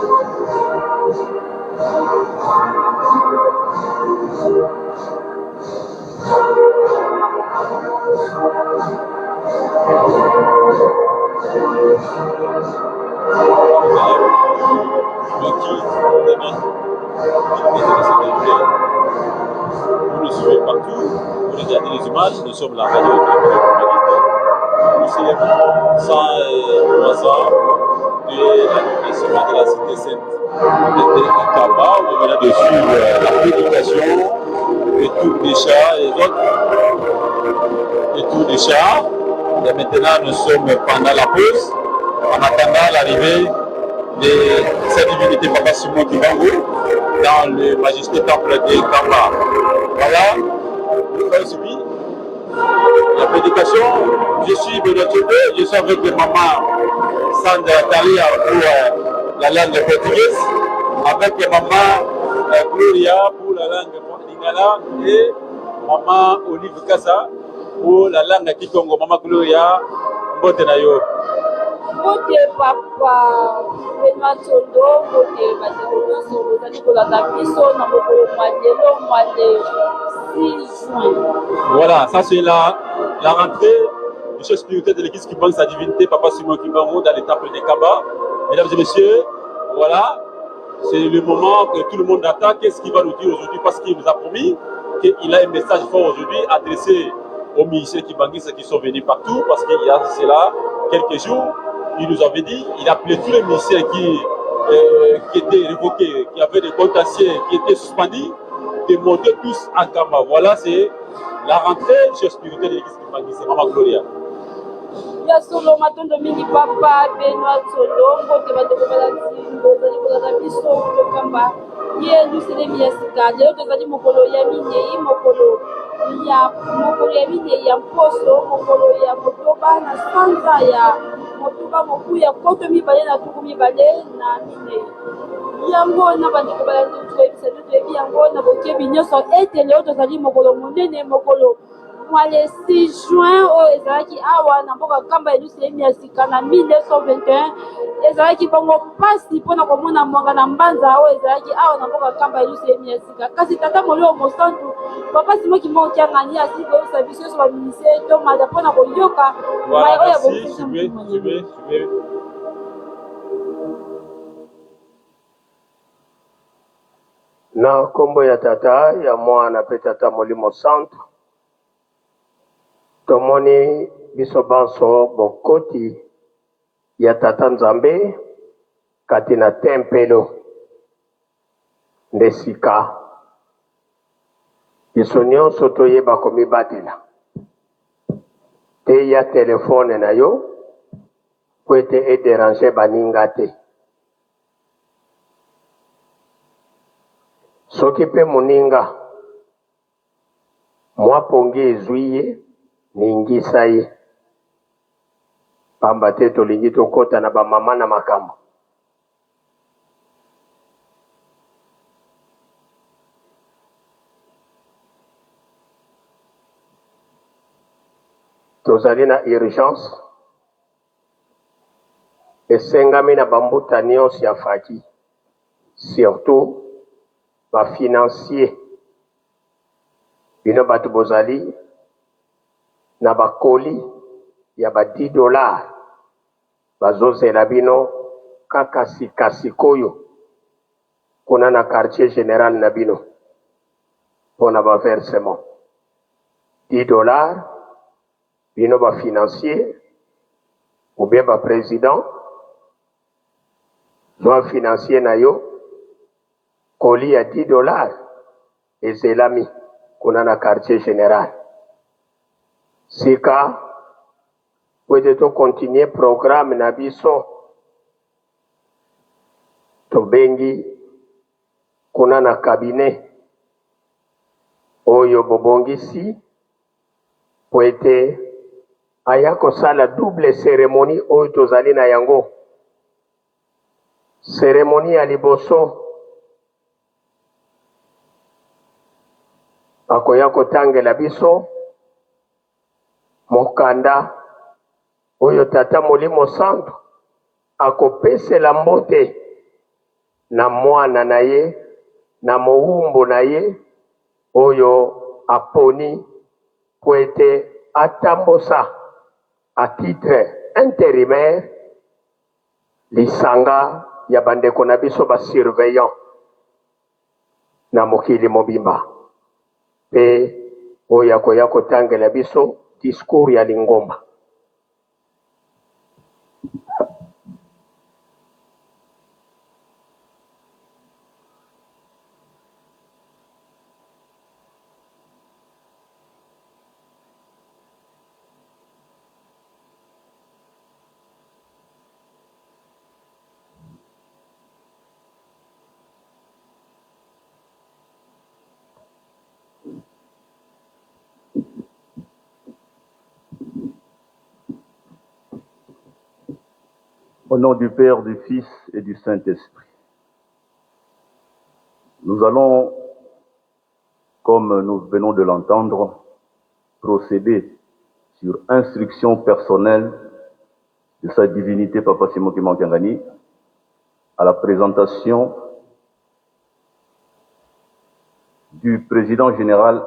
Vous nous suivez partout, vous regardez les images, nous sommes la radio nous sommes 103 ans de l'anniversaire de la cité sainte de Kaba, où on venait de suivre la prédication de tous les chats et tous les chats. Et maintenant, nous sommes pendant la pause, en attendant l'arrivée de sa divinité Papa Simon Kibango dans le majesté temple de Kamba. Voilà, nous avons suivi la prédication. Je suis Benoît Tchébé, je suis avec maman Sandra Talia pour la langue portugaise, avec maman Gloria pour la langue lingala et maman Olive Kassa pour la langue Kikongo. Maman Gloria, mbote na yo. Mbote papa Benoît Tchondo, mbote bandeko nyonso bozali kolanda biso na mokolo mwa lelo mwa le 6 juin. Voilà, ça c'est la rentrée du chef spirituel de l'église qui banque sa divinité, Papa Simon Kibango, dans les temples de Kaba. Mesdames et messieurs, voilà, c'est le moment que tout le monde attend. Qu'est-ce qu'il va nous dire aujourd'hui? Parce qu'il nous a promis qu'il a un message fort aujourd'hui adressé aux musiciens kibanguistes qui sont venus partout, parce qu'il y a cela quelques jours, il nous avait dit, il a appelé tous les musiciens qui étaient révoqués, qui avaient des comptes anciens, qui étaient suspendus, de monter tous à Kaba. Voilà, c'est la rentrée chez spirituel de l'église kibanguiste. Maman Gloria. Ya solo matondo mingi papa Benoît Tchondo, mbote bandeko balati bozali kolanda biso tokamba ye luselemi ya sika. Lelo tozali mokolo ya minei, mokolo ya minei ya mposo, mokolo ya motoba na sanza ya motuba moku ya koto mibale na tuku mibale na minei. Yango na bandeko balandi toyebisa bino toyebi yango na bokebi nyonso ete lelo tozali mokolo monene, mokolo mwa le 6 juin oyo ezalaki awa na mboka kamba ya luselemi ya sika na 1921. Ezalaki bongo mpasi mpona komona mwanga na mbanza oyo ezalaki awa na mboka kamba ya luselemi ya sika. Kasi tata molio mosantu papa Simon Kibango kiangani asili koyosa biso nyonso baminisien tomata mpona koyoka mai oyo ya bokesa. Na nkombo ya tata ya mwana mpe tata molimo santu tomoni biso banso bokoti ya tata nzambe kati na tempelo nde sika biso nyonso toyeba komibatela te ya telefone na yo po ete ederange baninga te. Soki mpe moninga mwa pongi ezwi ye ningisa ye, pamba te tolingi tokota na bamama na makambo. Tozali na urgence esengami na bambuta nyonso ya faki, surtout bafinancier bino bato bozali na bakoli ya ba $10 bazozela bino kaka sikasikoyo kuna na quartier général na bino mpona baversement $10 bino bafinancier ou bien baprésident zwa financier na yo koli ya $10 ezelami kuna na quartier général. Sika wete to continue programme na biso to bengi kuna na cabinet oyo bobongisi wete aya kosala double cérémonie oyo tozali na yango. Cérémonie ya liboso akoya kotangela biso mokanda oyo tata molimo santu akopesela mbote na mwana na ye na mowumbu na ye oyo aponi po ete atambosa à titre intérimaire lisanga ya bandeko na biso ba surveillant na mokili mobimba pe oyo akoya kotangela biso discours ya lingomba. Au nom du Père, du Fils et du Saint-Esprit, nous allons, comme nous venons de l'entendre, procéder sur instruction personnelle de sa divinité Papa Simoki Mankangani à la présentation du président général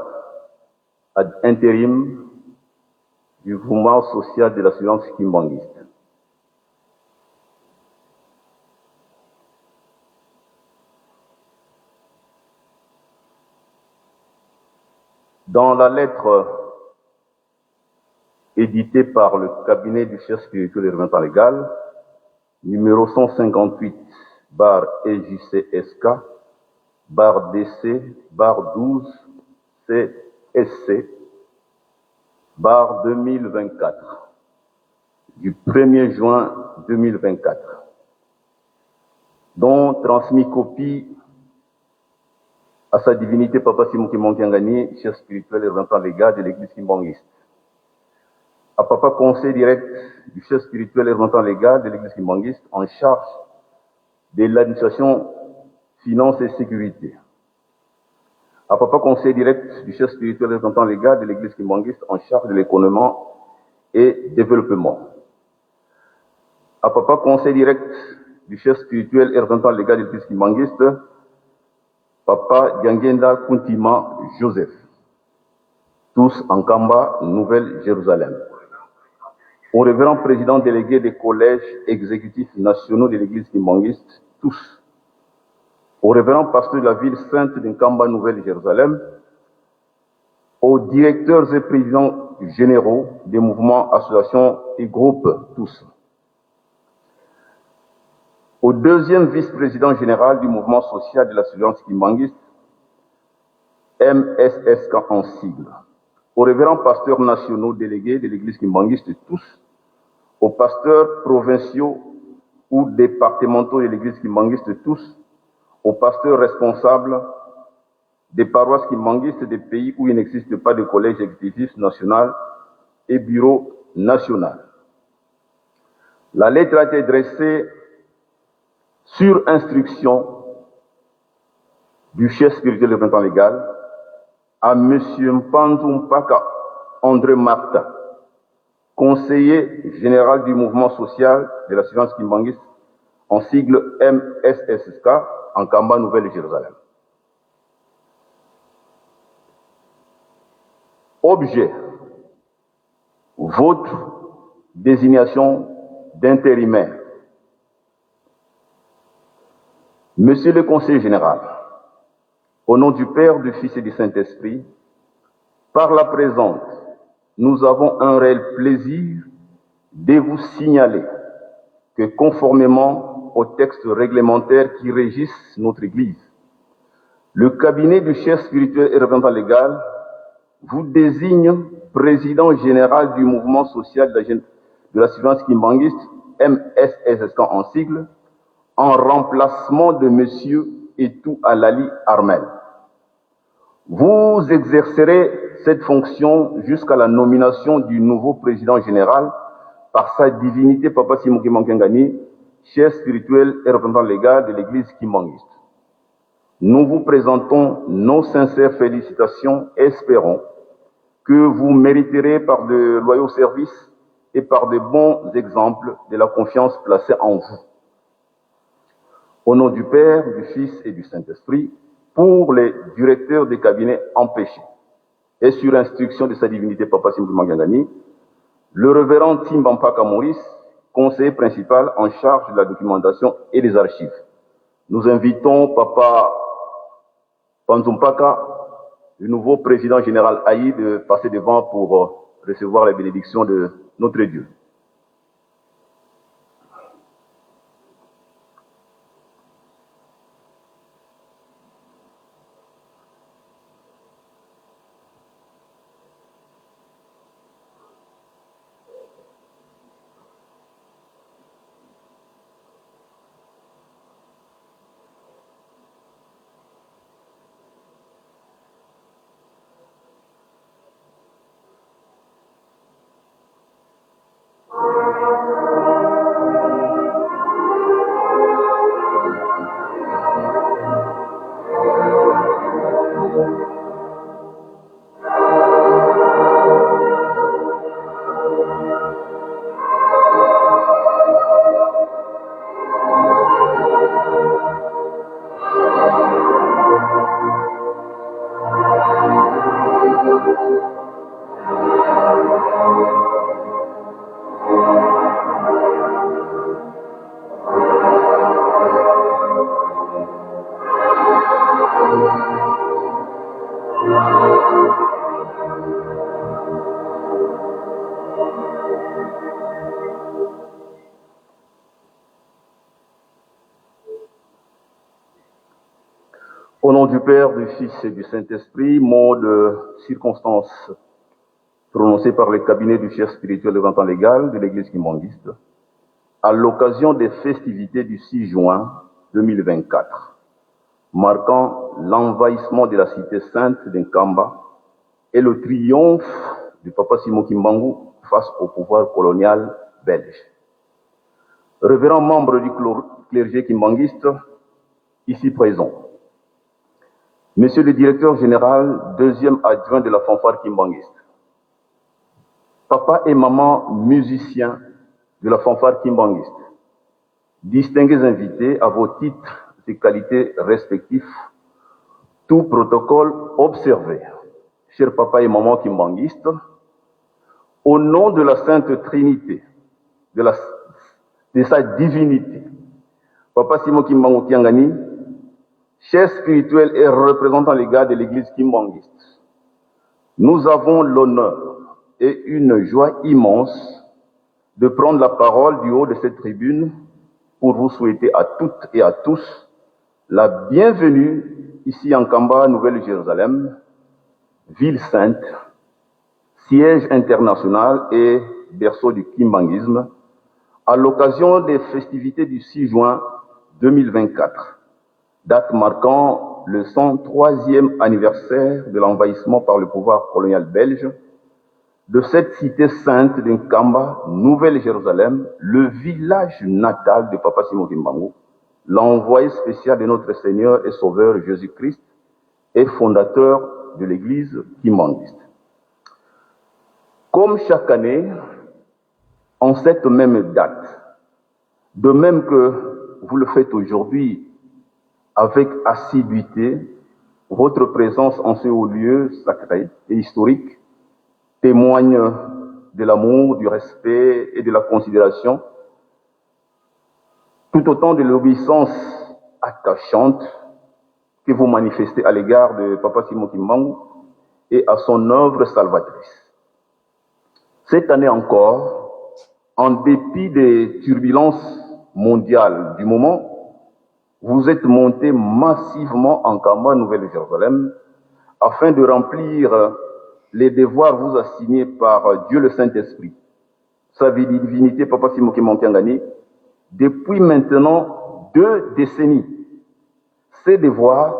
ad intérim du mouvement social de l'assurance kimbanguiste. Dans la lettre éditée par le cabinet du chef spirituel et représentant légal, numéro 158, bar EJCSK, bar DC, bar 12, CSC, bar 2024, du 1er juin 2024, dont transmis copie à sa divinité Papa Simoki Mankangani, chef spirituel et représentant légal de l'église kimbanguiste. À Papa conseil direct du chef spirituel et représentant légal de l'église kimbanguiste en charge de l'administration, finance et sécurité. À Papa conseil direct du chef spirituel et représentant légal de l'église kimbanguiste en charge de l'économie et développement. À Papa conseil direct du chef spirituel et représentant légal de l'église kimbanguiste, Papa Diangenda Kuntima Joseph, tous en Kamba, Nouvelle-Jérusalem. Au révérend président délégué des collèges exécutifs nationaux de l'église kimbanguiste, tous. Au révérend pasteur de la ville sainte de Kamba, Nouvelle-Jérusalem. Aux directeurs et présidents généraux des mouvements, associations et groupes, tous. Au deuxième vice-président général du mouvement social de l'assurance kimbanguiste, MSSK en sigle, aux révérends pasteurs nationaux délégués de l'église kimbanguiste tous, aux pasteurs provinciaux ou départementaux de l'église kimbanguiste tous, aux pasteurs responsables des paroisses kimbanguistes des pays où il n'existe pas de collège exécutif national et bureau national. La lettre a été dressée sur instruction du chef spirituel et représentant légal à M. Mpanzu Mpaka André Martin, conseiller général du mouvement social de l'assurance kimbanguiste, en sigle MSSK, en Kamba, Nouvelle-Jérusalem. Objet, votre désignation d'intérimaire. Monsieur le conseiller général, au nom du Père, du Fils et du Saint-Esprit, par la présente, nous avons un réel plaisir de vous signaler que conformément aux textes réglementaires qui régissent notre Église, le cabinet du chef spirituel et représentant légal vous désigne président général du mouvement social de l'assurance kimbanguiste, MSSK en sigle, en remplacement de M. Etou Alali Armel. Vous exercerez cette fonction jusqu'à la nomination du nouveau président général par sa divinité Papa Simoki Mankangani, chef spirituel et représentant légal de l'église kimbanguiste. Nous vous présentons nos sincères félicitations et espérons que vous mériterez par de loyaux services et par de bons exemples de la confiance placée en vous. Au nom du Père, du Fils et du Saint-Esprit, pour les directeurs des cabinets empêchés, et sur instruction de sa divinité Papa Simon Kimbangu, le révérend Timbampaka Maurice, conseiller principal en charge de la documentation et des archives. Nous invitons Papa Panzumpaka, le nouveau président général Haï, de passer devant pour recevoir la bénédiction de notre Dieu. Au nom du Père, du Fils et du Saint-Esprit, mot de circonstance prononcé par le cabinet du chef spirituel et représentant légal de l'Église kimbanguiste, à l'occasion des festivités du 6 juin 2024, marquant l'envahissement de la cité sainte d'Nkamba et le triomphe du Papa Simon Kimbangu face au pouvoir colonial belge. Révérends membres du clergé kimbanguiste, ici présents, Monsieur le directeur général, deuxième adjoint de la fanfare kimbanguiste, papa et maman musiciens de la fanfare kimbanguiste, distingués invités à vos titres et qualités respectifs, tout protocole observé. Chers papa et maman kimbanguistes, au nom de la Sainte Trinité, de sa divinité, Papa Simon Kimbangu Kiangani, chef spirituel et représentant légal de l'Église kimbanguiste, nous avons l'honneur et une joie immense de prendre la parole du haut de cette tribune pour vous souhaiter à toutes et à tous la bienvenue ici en Nkamba, Nouvelle-Jérusalem, ville sainte, siège international et berceau du kimbanguisme, à l'occasion des festivités du 6 juin 2024. Date marquant le 103e anniversaire de l'envahissement par le pouvoir colonial belge de cette cité sainte d'Nkamba, Nouvelle-Jérusalem, le village natal de Papa Simon Kimbangu, l'envoyé spécial de notre Seigneur et Sauveur Jésus-Christ et fondateur de l'Église kimbanguiste. Comme chaque année, en cette même date, de même que vous le faites aujourd'hui, avec assiduité, votre présence en ce haut lieu sacré et historique témoigne de l'amour, du respect et de la considération, tout autant de l'obéissance attachante que vous manifestez à l'égard de Papa Simon Kimbangu et à son œuvre salvatrice. Cette année encore, en dépit des turbulences mondiales du moment, vous êtes montés massivement en Nkamba, Nouvelle-Jérusalem, afin de remplir les devoirs vous assignés par Dieu le Saint-Esprit, sa divinité Papa Simon Kimbangu, depuis maintenant 2 décennies. Ces devoirs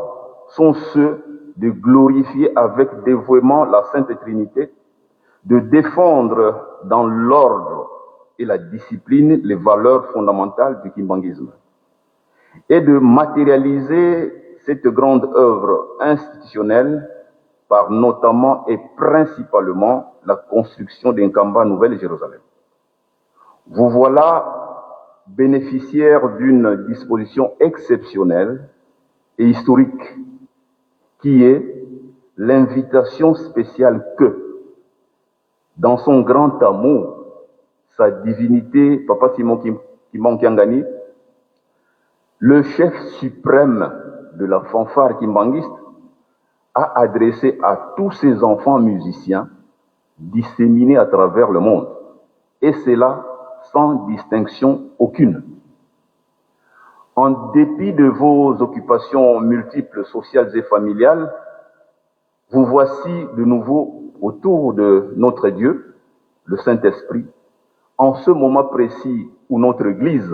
sont ceux de glorifier avec dévouement la Sainte Trinité, de défendre dans l'ordre et la discipline les valeurs fondamentales du kimbanguisme, et de matérialiser cette grande œuvre institutionnelle par notamment et principalement la construction d'Nkamba Nouvelle-Jérusalem. Vous voilà bénéficiaire d'une disposition exceptionnelle et historique qui est l'invitation spéciale que, dans son grand amour, sa divinité, Papa Simon Kimbangu Kiangani, le chef suprême de la fanfare kimbanguiste, a adressé à tous ses enfants musiciens disséminés à travers le monde, et cela sans distinction aucune. En dépit de vos occupations multiples, sociales et familiales, vous voici de nouveau autour de notre Dieu, le Saint-Esprit, en ce moment précis où notre Église,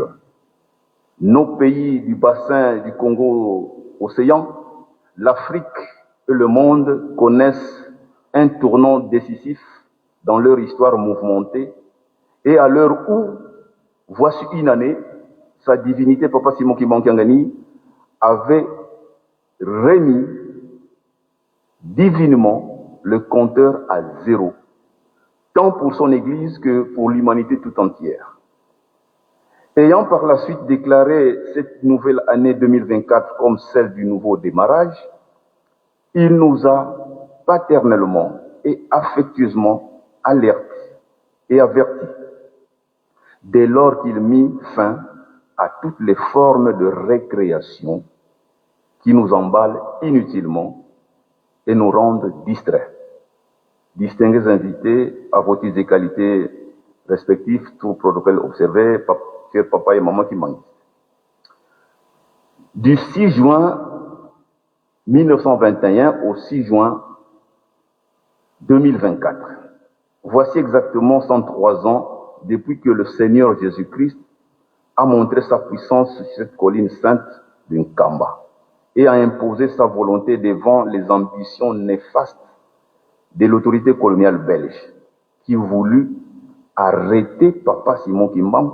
nos pays du bassin du Congo-Océan, l'Afrique et le monde connaissent un tournant décisif dans leur histoire mouvementée, et à l'heure où, voici une année, sa divinité Papa Simon Kimbangu Kiangani avait remis divinement le compteur à zéro, tant pour son Église que pour l'humanité tout entière. Ayant par la suite déclaré cette nouvelle année 2024 comme celle du nouveau démarrage, il nous a paternellement et affectueusement alertés et avertis dès lors qu'il mit fin à toutes les formes de récréation qui nous emballent inutilement et nous rendent distraits. Distingués invités, à vos titres et qualités respectifs, tout protocole observé, cher papa et maman qui manquent. Du 6 juin 1921 au 6 juin 2024. Voici exactement 103 ans depuis que le Seigneur Jésus-Christ a montré sa puissance sur cette colline sainte d'une Kamba et a imposé sa volonté devant les ambitions néfastes de l'autorité coloniale belge qui voulut arrêter Papa Simon Kimbangu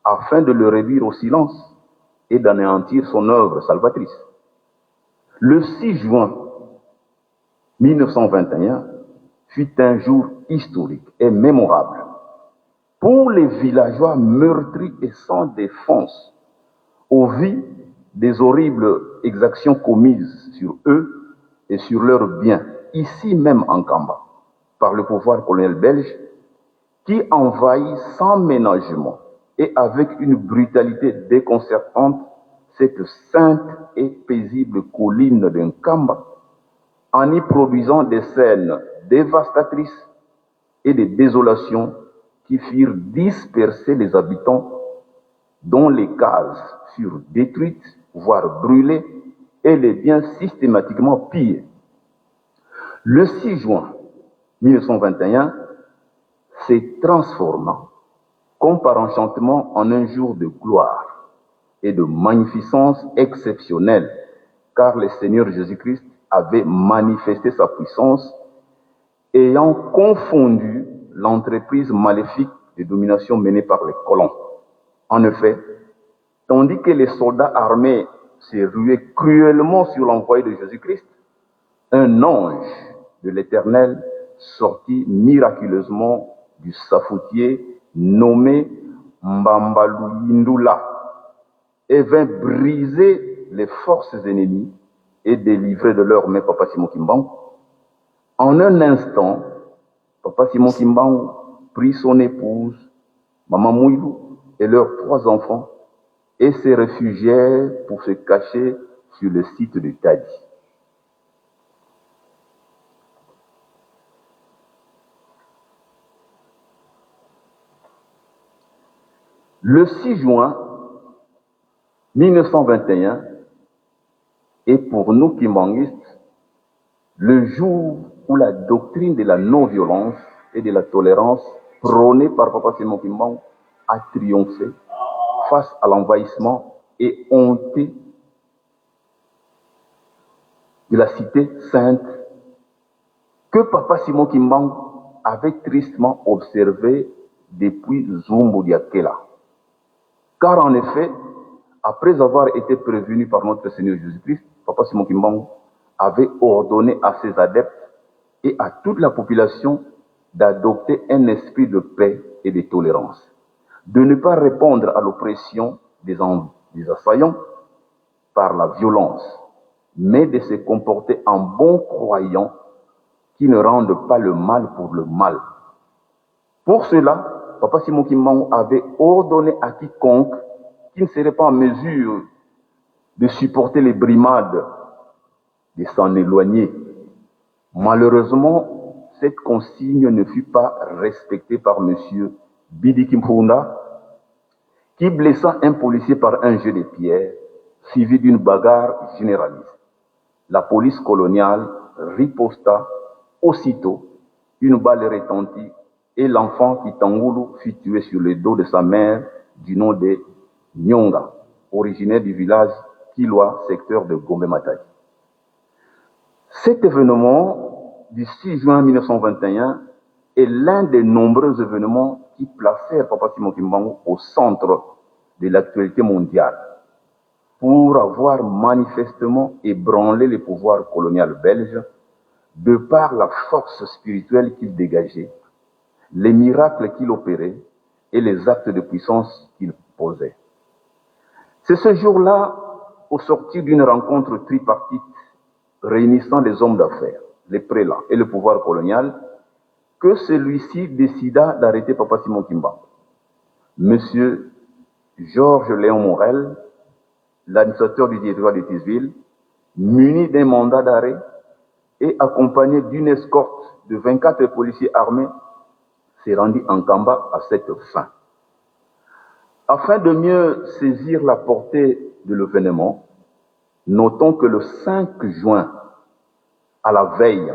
afin de le réduire au silence et d'anéantir son œuvre salvatrice. Le 6 juin 1921 fut un jour historique et mémorable pour les villageois meurtris et sans défense au vu des horribles exactions commises sur eux et sur leurs biens, ici même en Kamba, par le pouvoir colonial belge qui envahit sans ménagement et avec une brutalité déconcertante cette sainte et paisible colline d'un Kamba, en y produisant des scènes dévastatrices et des désolations qui firent disperser les habitants dont les cases furent détruites, voire brûlées, et les biens systématiquement pillés. Le 6 juin 1921 s'est transformant, comme par enchantement, en un jour de gloire et de magnificence exceptionnelle, car le Seigneur Jésus-Christ avait manifesté sa puissance, ayant confondu l'entreprise maléfique de domination menée par les colons. En effet, tandis que les soldats armés se ruaient cruellement sur l'envoyé de Jésus-Christ, un ange de l'Éternel sortit miraculeusement du safoutier nommé Mbambaluyindula et vint briser les forces ennemies et délivrer de leurs mains Papa Simon Kimbangu. En un instant, Papa Simon Kimbangu prit son épouse, Maman Mouilou, et leurs 3 enfants et se réfugièrent pour se cacher sur le site de Tadi. Le 6 juin 1921 est pour nous kimbanguistes le jour où la doctrine de la non-violence et de la tolérance prônée par Papa Simon Kimbangu a triomphé face à l'envahissement et honté de la cité sainte que Papa Simon Kimbangu avait tristement observé depuis Zumbu Diakela. Car en effet, après avoir été prévenu par notre Seigneur Jésus-Christ, Papa Simon Kimbangu avait ordonné à ses adeptes et à toute la population d'adopter un esprit de paix et de tolérance, de ne pas répondre à l'oppression des assaillants par la violence, mais de se comporter en bons croyants qui ne rendent pas le mal pour le mal. Pour cela, Papa Simon Kimbangu avait ordonné à quiconque qui ne serait pas en mesure de supporter les brimades de s'en éloigner. Malheureusement, cette consigne ne fut pas respectée par M. Bidi Kimfunda, qui blessa un policier par un jet de pierre, suivi d'une bagarre généralisée. La police coloniale riposta aussitôt, une balle retentit et l'enfant Kitangoulou fut tué sur le dos de sa mère du nom de Nyonga, originaire du village Kilwa, secteur de Gombe-Matadi. Cet événement du 6 juin 1921 est l'un des nombreux événements qui placèrent Papa Simon Kimbangu au centre de l'actualité mondiale pour avoir manifestement ébranlé le pouvoir colonial belge de par la force spirituelle qu'il dégageait, les miracles qu'il opérait et les actes de puissance qu'il posait. C'est ce jour-là, au sortir d'une rencontre tripartite réunissant les hommes d'affaires, les prélats et le pouvoir colonial, que celui-ci décida d'arrêter Papa Simon Kimbangu. Monsieur Georges Léon Morel, l'administrateur du territoire de Tisville, muni d'un mandat d'arrêt et accompagné d'une escorte de 24 policiers armés, s'est rendu en Kamba à cette fin. Afin de mieux saisir la portée de l'événement, notons que le 5 juin, à la veille,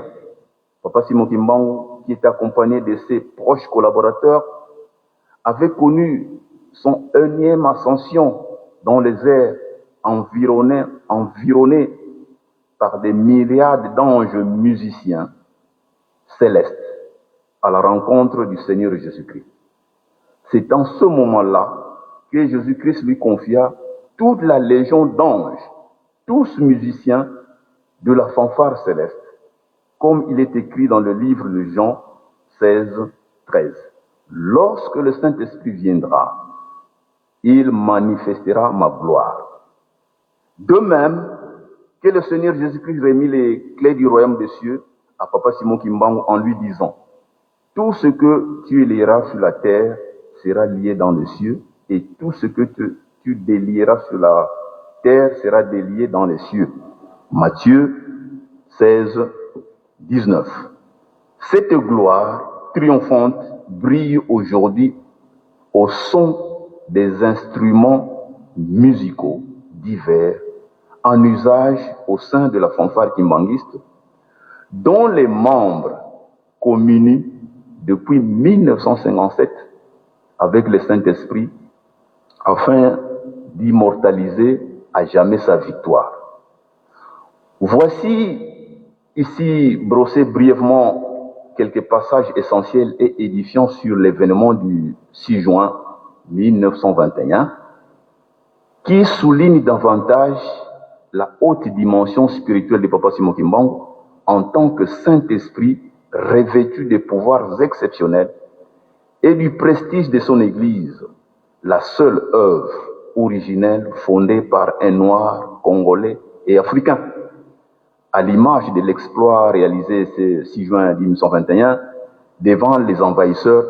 Papa Simon Kimbangu, qui était accompagné de ses proches collaborateurs, avait connu son énième ascension dans les airs, environné par des myriades d'anges musiciens célestes à la rencontre du Seigneur Jésus-Christ. C'est en ce moment-là que Jésus-Christ lui confia toute la légion d'anges, tous musiciens de la fanfare céleste, comme il est écrit dans le livre de Jean 16, 13. Lorsque le Saint-Esprit viendra, il manifestera ma gloire. De même que le Seigneur Jésus-Christ remit les clés du royaume des cieux à Papa Simon Kimbangu en lui disant: tout ce que tu lieras sur la terre sera lié dans les cieux, et tout ce que tu délieras sur la terre sera délié dans les cieux. Matthieu 16, 19. Cette gloire triomphante brille aujourd'hui au son des instruments musicaux divers en usage au sein de la fanfare kimbanguiste, dont les membres communient depuis 1957 avec le Saint-Esprit afin d'immortaliser à jamais sa victoire. Voici ici brossé brièvement quelques passages essentiels et édifiants sur l'événement du 6 juin 1921 qui souligne davantage la haute dimension spirituelle de Papa Simon Kimbangu en tant que Saint-Esprit revêtu de pouvoirs exceptionnels et du prestige de son Église, la seule œuvre originelle fondée par un noir congolais et africain, à l'image de l'exploit réalisé ce 6 juin 1921 devant les envahisseurs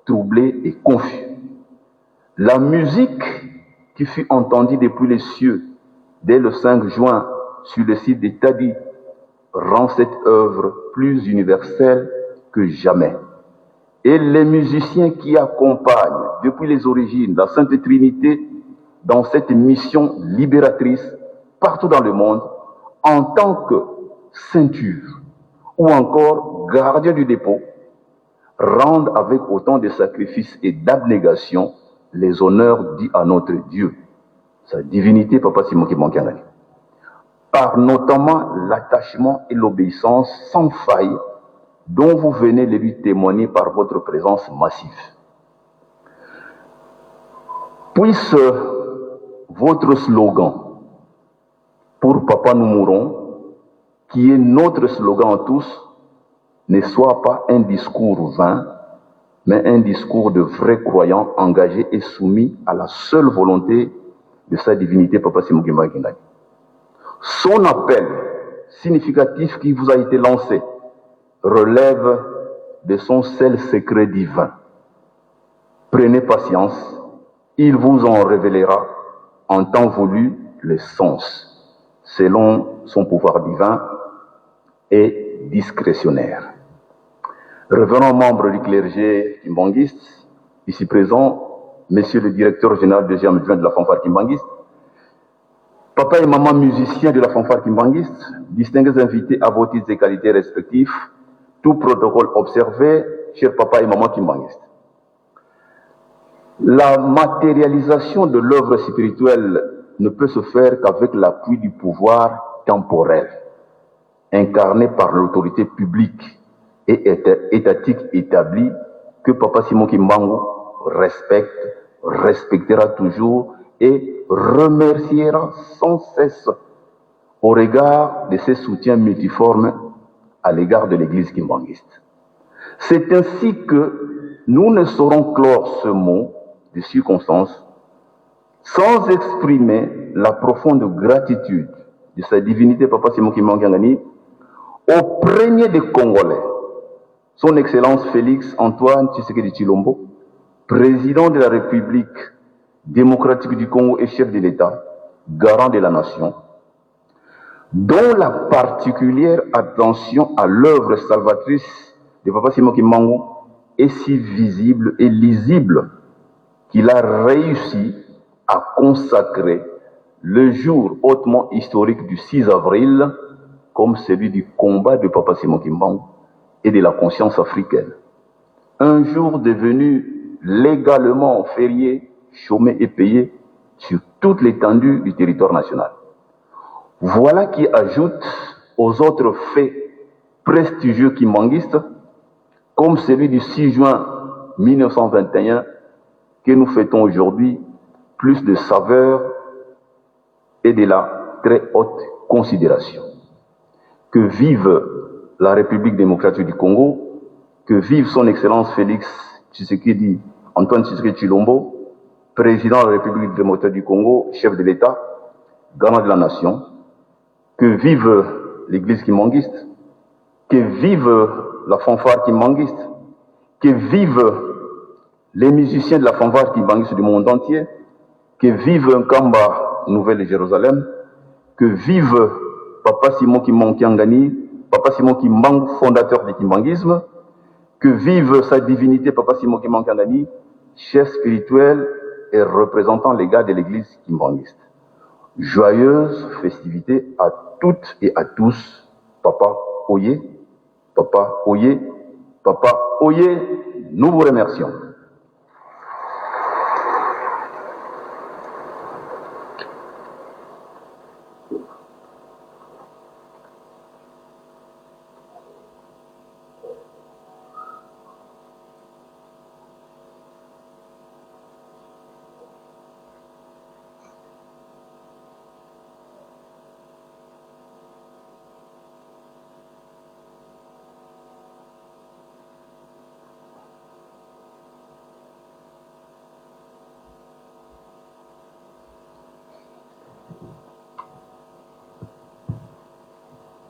troublés et confus. La musique qui fut entendue depuis les cieux dès le 5 juin sur le site de Tadi rend cette œuvre plus universelle que jamais. Et les musiciens qui accompagnent depuis les origines la Sainte Trinité dans cette mission libératrice partout dans le monde en tant que ceinture ou encore gardien du dépôt rendent avec autant de sacrifices et d'abnégation les honneurs dits à notre Dieu, sa divinité Papa Simon Kimbangu, par notamment l'attachement et l'obéissance sans faille dont vous venez de lui témoigner par votre présence massive. Puisse votre slogan « Pour Papa nous mourons », qui est notre slogan à tous, ne soit pas un discours vain, mais un discours de vrais croyants engagés et soumis à la seule volonté de sa divinité, Papa Simon Kimbangu Ngani. Son appel significatif qui vous a été lancé relève de son seul secret divin. Prenez patience, il vous en révélera en temps voulu le sens, selon son pouvoir divin et discrétionnaire. Revenons membres du clergé kimbanguiste, ici présent, Monsieur le directeur général deuxième adjoint de la fanfare kimbanguiste, papa et maman musiciens de la fanfare kimbanguiste, distingués invités à vos titres et qualités respectifs, tout protocole observé, chers papa et maman kimbanguistes. La matérialisation de l'œuvre spirituelle ne peut se faire qu'avec l'appui du pouvoir temporel, incarné par l'autorité publique et étatique établie que Papa Simon Kimbangu respecte, respectera toujours et remerciera sans cesse au regard de ses soutiens multiformes à l'égard de l'Église kimbanguiste. C'est ainsi que nous ne saurons clore ce mot de circonstance sans exprimer la profonde gratitude de sa divinité Papa Simon Kimbangu Ngani au premier des Congolais, son Excellence Félix Antoine Tshisekedi Tshilombo, président de la République démocratique du Congo et chef de l'État, garant de la nation, dont la particulière attention à l'œuvre salvatrice de Papa Simon Kimbangu est si visible et lisible qu'il a réussi à consacrer le jour hautement historique du 6 avril comme celui du combat de Papa Simon Kimbangu et de la conscience africaine. Un jour devenu légalement férié, chômé et payé sur toute l'étendue du territoire national. Voilà qui ajoute aux autres faits prestigieux kimbanguistes, comme celui du 6 juin 1921, que nous fêtons aujourd'hui, plus de saveur et de la très haute considération. Que vive la République démocratique du Congo, que vive son Excellence Félix Tshisekedi, Antoine Tshisekedi Tshilombo, président de la République démocratique du Congo, chef de l'État, garant de la nation, que vive l'Église kimbanguiste, que vive la fanfare kimbanguiste, que vive les musiciens de la fanfare kimbanguiste du monde entier, que vive un Kamba Nouvelle-Jérusalem, que vive Papa Simon Kimbangu Ngani, Papa Simon Kimbangu, fondateur du kimbanguisme, que vive sa divinité Papa Simon Kimbangu Ngani, chef spirituel et représentant légal de l'église kimbanguiste. Joyeuse festivité à toutes et à tous. Papa Oye, Papa Oye, Papa Oye, nous vous remercions.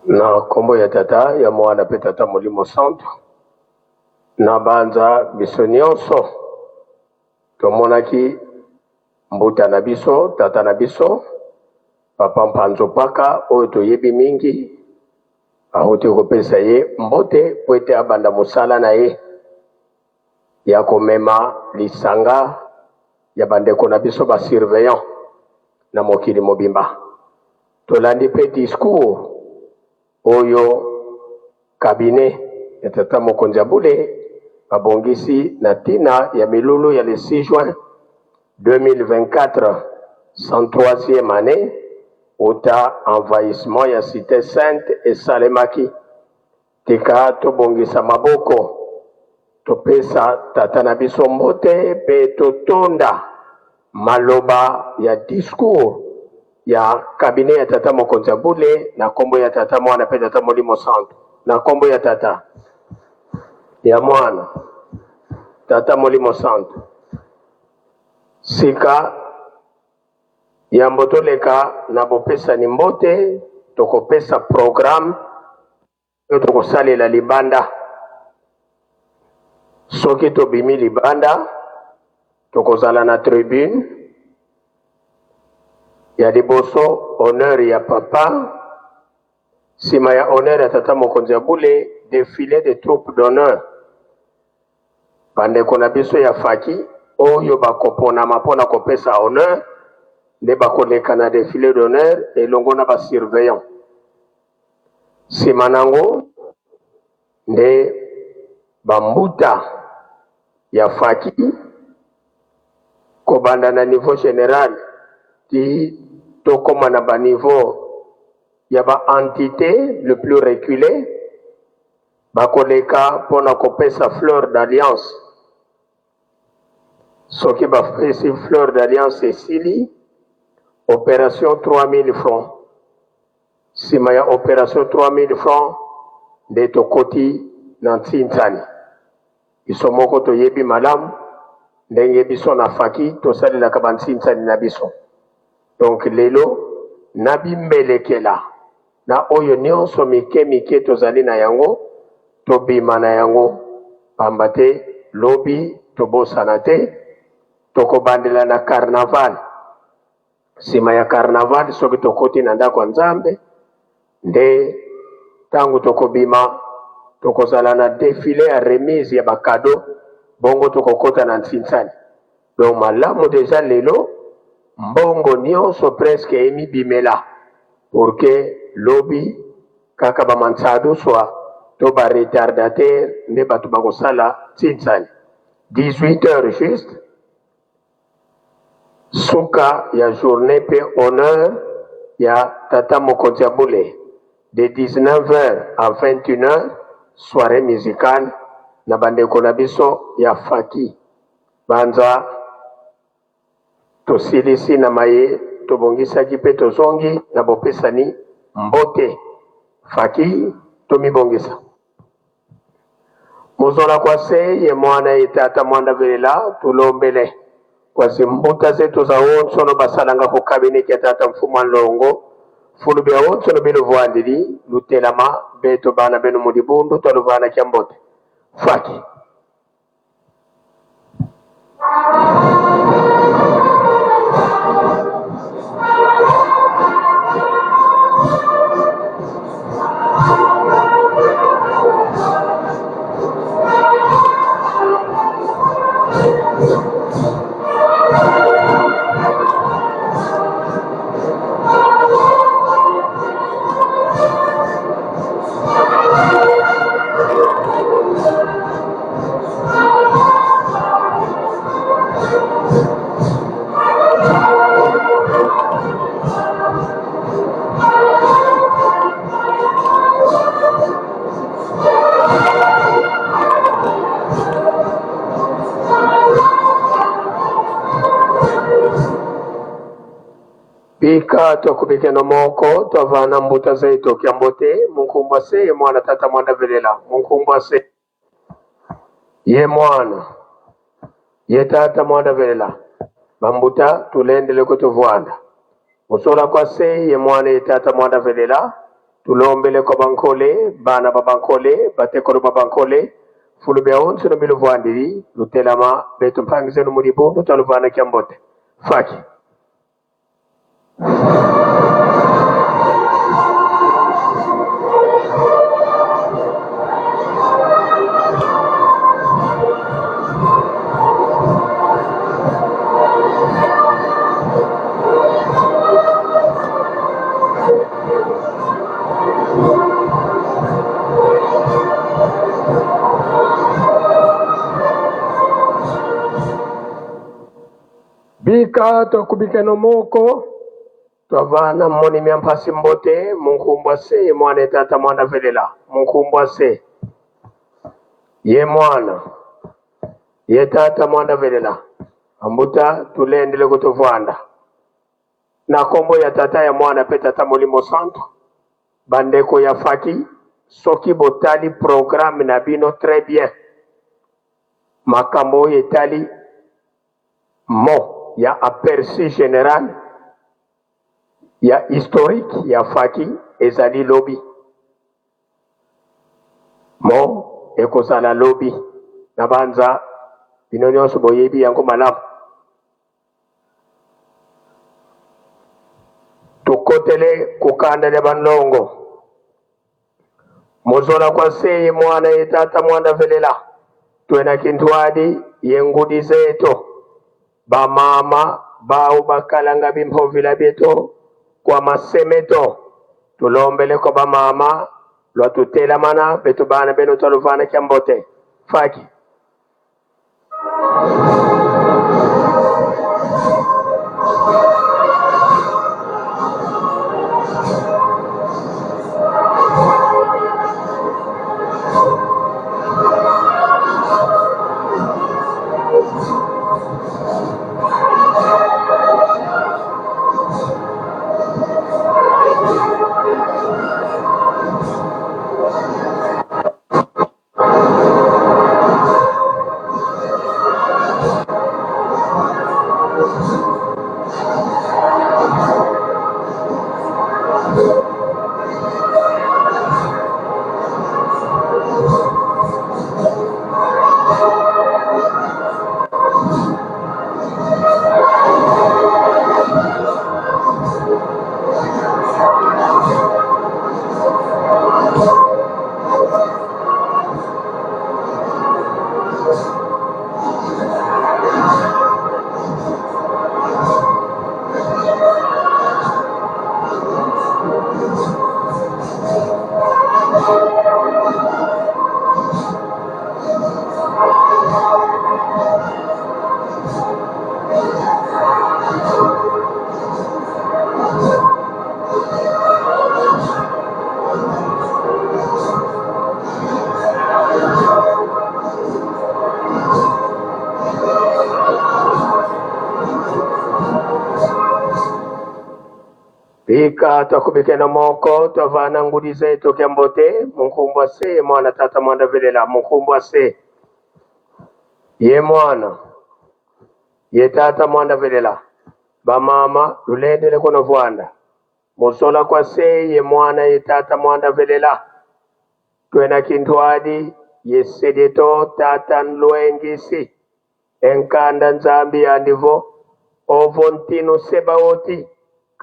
Na kombo ya tata ya mwana pe tata Molimo Santo na banza biso nyonso tomonaki mbuta na biso tata na biso papa Mpanzo Paka oyo toyebi mingi auti kopesa ye mbote po ete abanda mosala na ye ya komema lisanga ya bandeko na biso basurveillant na mokili mobimba. Tolandi pe discours oyo cabinet ya tata mokonzi ya bule babongisi na tina ya milulu ya le 6 juin 2024, 103e année uta envahissement ya cité sainte esalemaki. Tika tobongisa maboko topesa tata na biso mbote pe totonda maloba ya discours ya cabinet ya tata mokonzi ya bule na kombo ya tata mwana pe tata Molimo Santo na kombo ya tata ya mwana tata molimo santo sika yambo toleka na bopesa ni mbote tokopesa programme oyo tokosalela libanda soki tobimi libanda tokozala na tribune ya liboso honneur ya papa nsima ya honneur ya tata mokonzi ya bule défilé de troupes d'honneur bandeko na biso ya faki oyo bakoponama mpona kopesa honneur nde bakoleka na défilé d'honneur elongo na basurveillant nsima nango nde bambuta ya faki kobanda na niveau général ti tokoma na baniveau ya baentité le plus reculé bakoleka mpona kopesa fleur d'alliance soki bapesi fleur d'alliance esili opération 3000 francs nsima ya opération 3000 francs nde tokoti na ntinzani biso moko toyebi malamu ndenge biso na faki tosalelaka bantinzani na biso donc lelo nabimbelekela na oyo nyonso mike mike tozali na yango tobima na yango pamba te lobi tobosana te tokobandela na carnaval nsima ya carnaval soki tokoti na ndako ya nzambe nde ntango tokobima tokozala na défilé ya remise ya bakado bongo tokokota na ntinzani donc malamu deja lelo mbongo nyonso presque emibimela pour que lobi kaka bamansado soit to baretardateur nde bato bakosala ntinzani 18 heures juste suka ya journée pe honneur ya tata mokonzi ya bule de 19h à 21h soirée musicale na bandeko na biso ya faki banza tosilisi na maye tobongisaki mpe tozongi na bopesani mbote faki tomibongisa mozola kwa se ye mwana ye tata mwanda velela tulombele kwasi mbuta zetu za wonsono basalanga ku kabineti ya tata mfumu alongo fulu bya wonsono bino vwandili lutelama beto bana beno mudibundu toluvana kya mbote faki bika tokubike no moko tovana mbuta zetu kya mbote munkumbwa se ye mwana tata mwanda velela munkumbwa se ye mwana ye tata mwanda velela bambuta tulendele kutuvwanda musola kwa se ye mwana ye tata mwanda velela tulombele kwa bankole bana babankole batekolo babankole fulu bya onsi no bilu vwandiri lutelama betu mpangizenu mulibundu taluvana kya mbote faki bika tokubike no moko twavana moni miampasi mbote munkumbwa se ye mwana tata mwanda velela munkumbwa se ye mwana ye tata mwanda velela ambuta tulendele kutuvwanda na kombo ya tata ya mwana pe tata molimo santo bandeko ya faki soki botali programme na bino très bien makambo etali mo ya aperçu général ya historique ya faki ezali lobi mo ekozala lobi na banza bino nyonso boyebi yango malamu. Tukotele kukandele banlongo mozola kwa seye mwana yetata mwanda velela twena kintwadi yengudi zeto bamama bao bakalanga bimpovila byeto kwa masemeto tulombele kwa bamama lwatutela mana betu bana beno taluvana kyambote faki Ika takubikena moko tavana ngudi zetu kyambote munkumbwa se mwana tata mwanda velela munkumbwa se ye mwana ye tata mwanda velela bamama lulendele kono vwanda musola kwa se ye mwana ye tata mwanda velela twena kintwadi ye sedeto tata nlwengisi enkanda nzambi yandivo ovontino sebaoti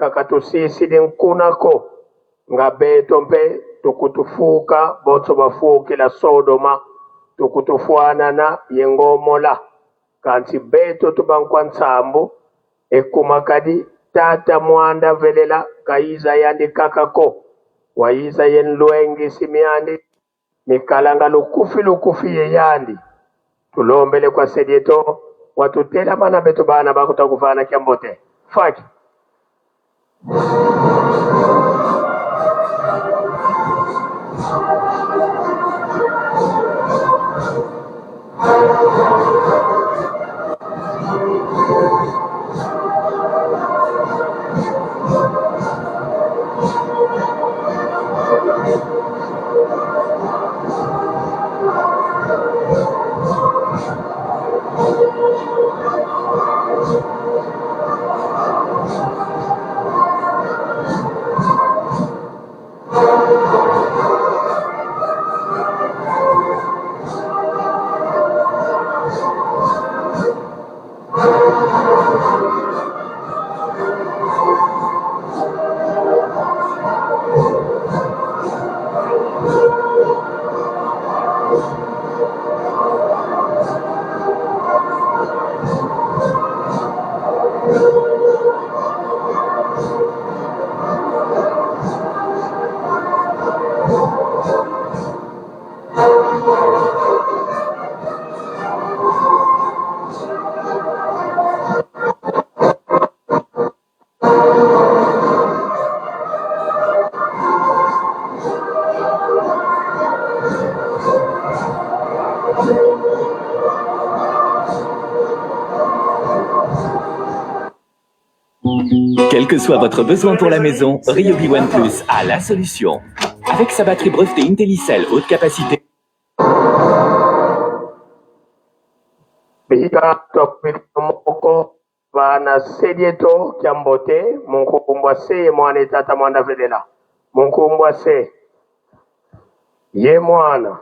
kakatusisi dinkunako nga beto mpe tukutufuka botso bafukila Sodoma tukutufuanana yengomola kansi beto tubankwa nsambu ekumakadi tata mwanda velela kaiza yandi kakako waiza yenlwengi simyandi mikalanga lukufi ye yandi tulombele kwa sedieto watutela mana beto bana bakutakufana kyambote faki Quel que soit votre besoin pour la maison, Ryobi One Plus a la solution. Avec sa batterie brevetée Intellicell haute capacité, Twahika twakupita moko vana sedieto kiambote munkumbwa se mwana tata mwana velela munkumbwa se ye mwana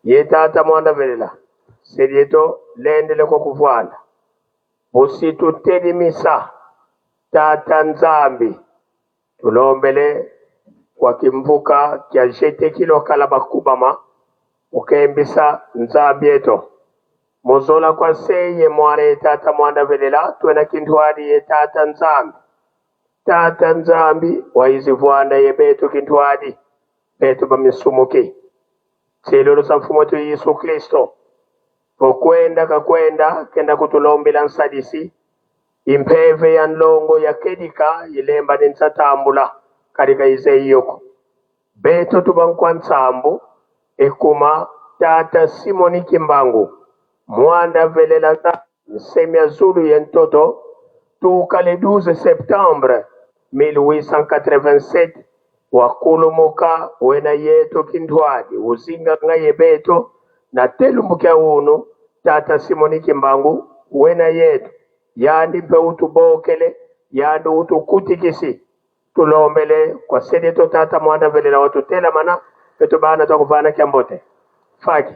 ye tata mwana velela sedieto lendele ko kuvwana busitu telimisa tata nzambi tulombele kwa kimvuka kya jete kilo kala bakubama ukembisa nzambi eto muzola kwa seye mwana tata mwana velela twena kintwali ye tata nzambi waizivwanda ye betu kintwali betu bamisumuki silulu sa mfumo tu Yesu Kristo kakwenda kenda kutulombela nsadisi impeve ya nlongo ya kedika ilemba ninsatambula katika izeyoko betu tubankwa nsambu ekuma tata Simoni Kimbangu mwanda velela semia zulu yentoto tuka le 12 septembre 1887 wakulumuka wena yetu kindwadi uzinga ngaye beto na telumukia unu tata Simoni Kimbangu wena yetu yandi mpe utubokele yandi utukutikisi tulombele kwa sedeto tata mwanda velela watutela mana petu bana tukuvana kiambote faki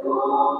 Tout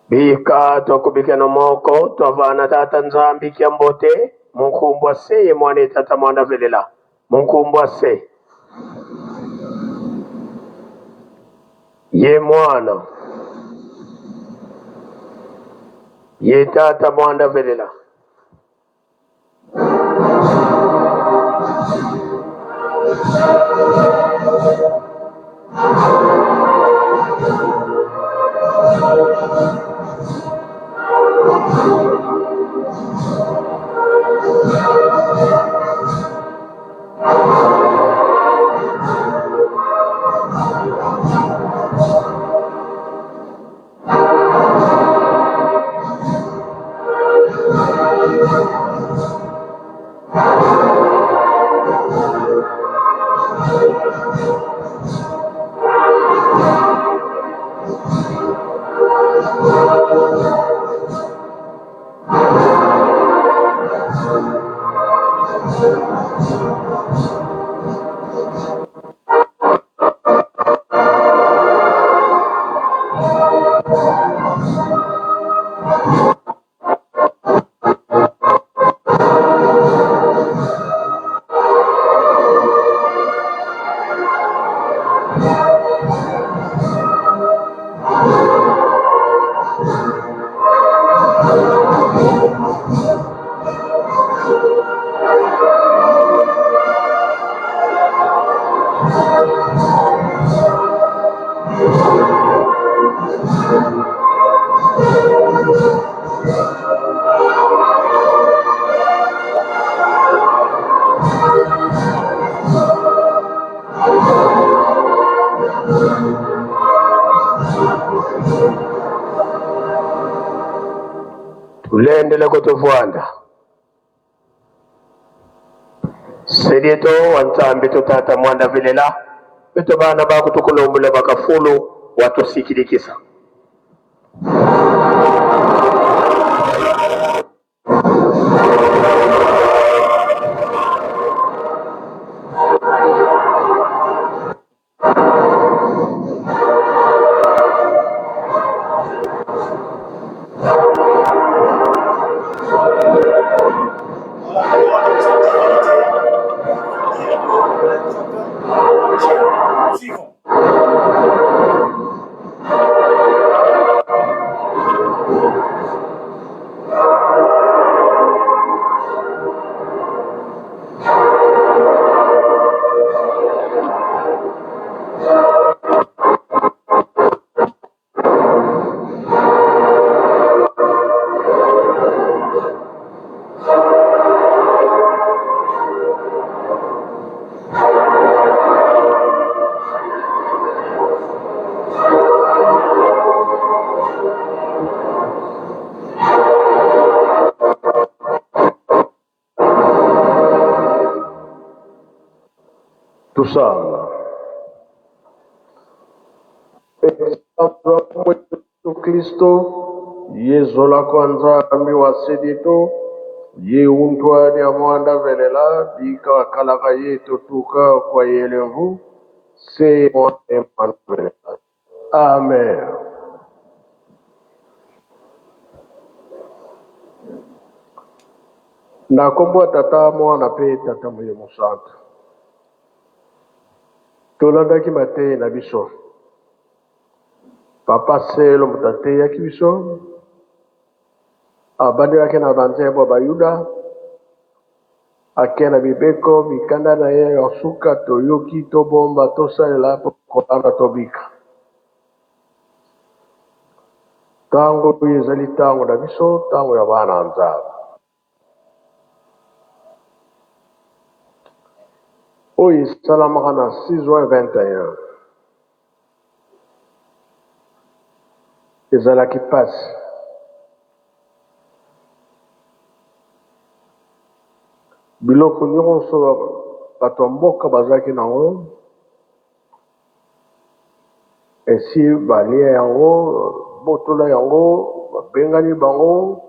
Bika tokubike no moko twavana tata nzambi kiambote munkumbwa se ye mwane tata mwanda velela munkumbwa se ye mwana ye tata mwanda velela tulendele kutuvwanda sedieto wanzambi tutata mwanda vilela beto bana bakutukulumbula bakafulu watusikilikisa tusanga Kristo yezo la kwanza ambi wa sedito ye untwa dia mwanda velela bika kalaka ye totuka kwa yelevu se mwanda velela. Amen. Na kombo tata mwana pe tata moye mosantu. Tolanda ki mate na biso. Papa selo mutate ya kibiso. Abandira ke na banzebo bayuda. Akena bibeko mikanda na ye yosuka toyoki to bomba to salela kotana tobika. Tango yezali tango na biso tango ya bana nzaba. Oyi salamaka na 6 juin 21. Ezalaki pasi. Biloko nyonso bato mboka bazalaki nango. Esi balia yango, botola yango, babengani bango,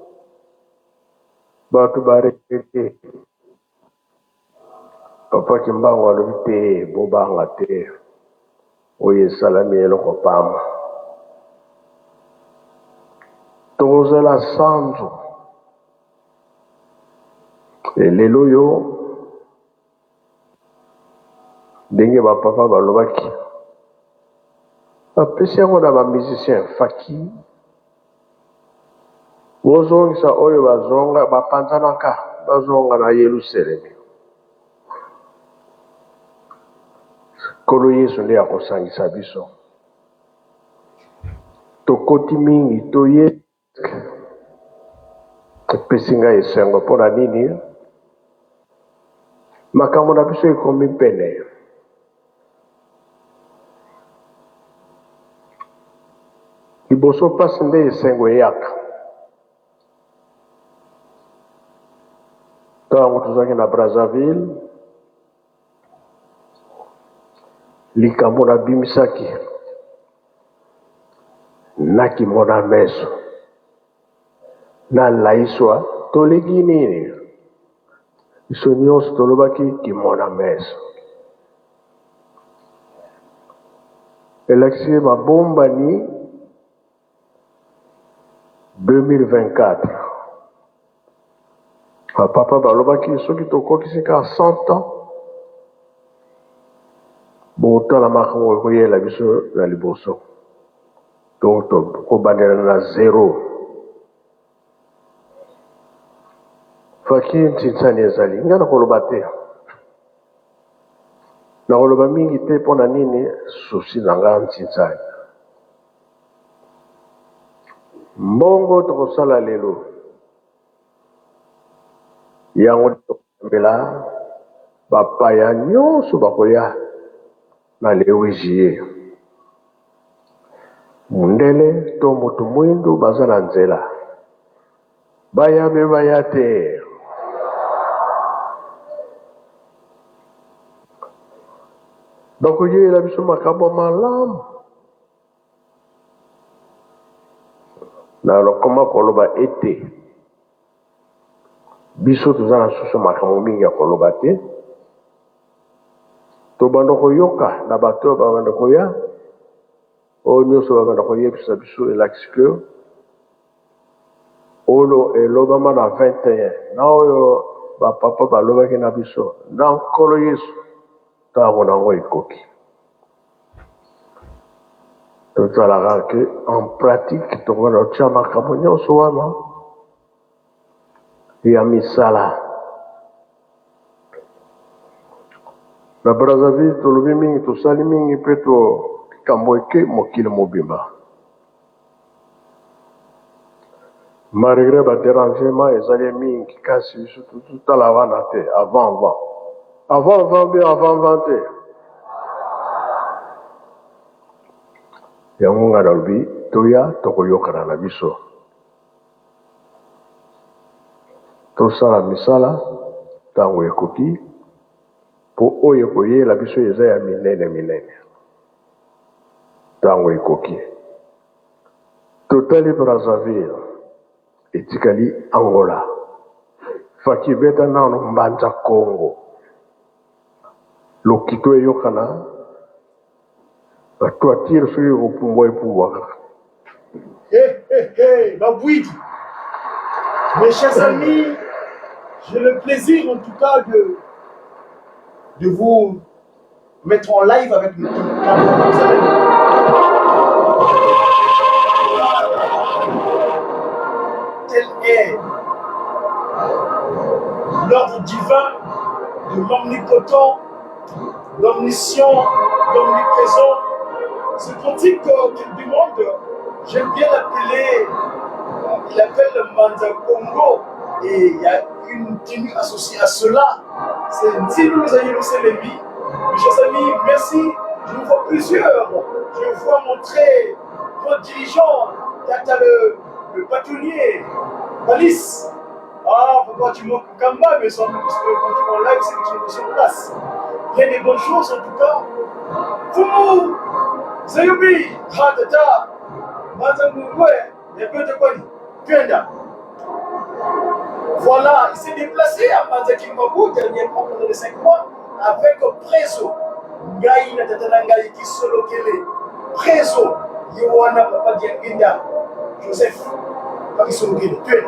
bato barekete. Papa Kimbango alobi te, bobanga te. Oye salami eloko pamba. Tozala sanzo. Lelo yo ndenge bapapa balobaki. Apesi yango na bamusicien faki. Bozongisa oyo bazonga bapanzanaka bazonga na Yerusalemi. Kolo Yesu nde akosangisa biso. Tokoti mingi toye. Epesi ngai esengo mpona nini? Makambo na biso ekomi pene. Liboso pasi nde esengo eyaka. Tango tozalaki na Brazzaville, likambo na bimisaki nakimona meso na laiswa toleki nini biso nyonso tolobaki kimona meso. Elakisi mabombani 2024. Papa balobaki soki tokokisi ka 100 ans botala makambo koyela biso na liboso. Donc kobandela na 0. Faki ntitsani ezali nga na koloba te. Na koloba mingi te mpona nini susi na nga ntitsani. Mbongo tokosala lelo. Yango tokambela bapaya nyonso bakoya na lewe jie. Mundele to moto mwindu baza na nzela. Baya me baya te. Bakoyela biso makambo malamu. Na lokoma koloba ete. Biso tozana susu makambo mingi ya koloba te. To bando koyoka na bato bando koya. O nyonso bando koyebisa biso elakisi ke olo elobama na 21. Na oyo bapapa balobaki na biso na nkolo Yesu tango nango ekoki. Tozalaka ke en pratique tokona tia makambo nyonso wana ya misala. Na Brazzaville tolobi mingi tosali mingi pe to kambo eke mokili mobimba. Malgré ba dérangement ezali mingi kasi biso tutala wana te avant te. Yango nga nalobi toya tokoyokana na biso. Tosala misala tango ekoki po oyo koyela biso eza ya minene. Tango ekoki. Totali Brazzaville etikali Angola. fakibeta nano mbanza Congo lokito eyokana batuatire sur opumbo epouvoir. Babouidi, mes chers amis, j'ai le plaisir en tout cas de vous mettre en live avec nous. Tel est l'ordre divin de l'omnipotent, l'omniscient, l'omniprésent. Ce cantique qu'il demande, j'aime bien l'appeler, il appelle le Manza Congo, et il y a une tenue associée à cela. C'est Nzinu Yerusalemi. Mes chers amis, merci. Je vous vois plusieurs. Je vois montrer votre dirigeant, Tata le bâtonnier, Alice. Ah, papa, tu manques Kamba, mais sans doute, parce que quand tu es en live, c'est que tu es sur place. Il y a des bonnes choses en tout cas. Fumu, Zayubi, Tata, Mazangouwe, les peu de quoi Tuenda. Voilà, il s'est déplacé à Mazakimbabu dernièrement pendant les 5 mois avec Preso. Ngai na Tata Ngai qui solo kele. Preso, Yowana Papa Diaginda, Joseph, Papa solo kele. Tuenda.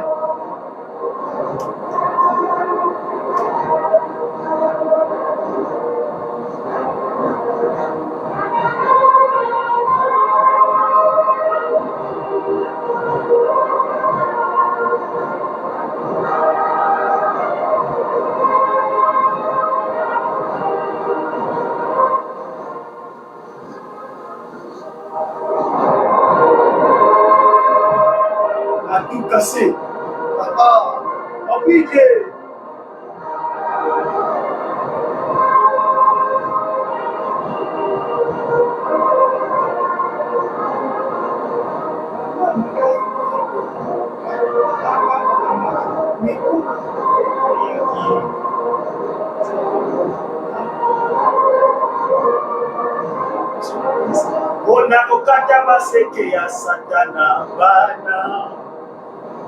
Cassé. Obligé. Onakokata maseke ya satana bana.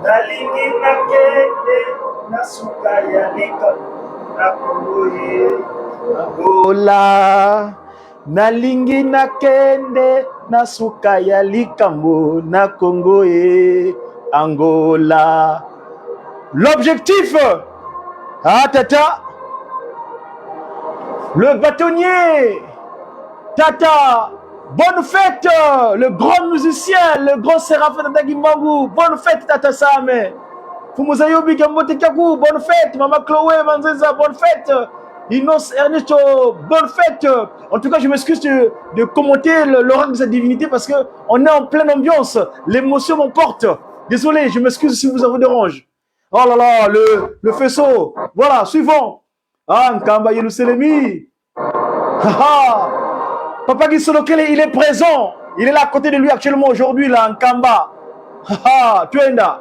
Nalingi nakende nasuka ya lika nakuye Angola. Nalingi nakende nasuka ya likambo na Congo et Angola. L'objectif, Tata, le bâtonnier, Tata, bonne fête, le grand musicien, le grand Séraphin Tata Kimbangu, bonne fête Tata Same. Fumuzayobi Kambote Kaku, bonne fête, Maman Chloé Manzeza, bonne fête. Inos Ernesto, bonne fête. En tout cas, je m'excuse de commenter l'oracle de cette divinité parce qu'on est en pleine ambiance. L'émotion m'emporte. Désolé, je m'excuse si vous en vous dérange. Oh là là, le faisceau. Voilà, suivant. Ah, Nkamba Yerusalemi. Papa Gisolokele, il est présent. Il est là à côté de lui actuellement aujourd'hui, là, Nkamba. Tuenda.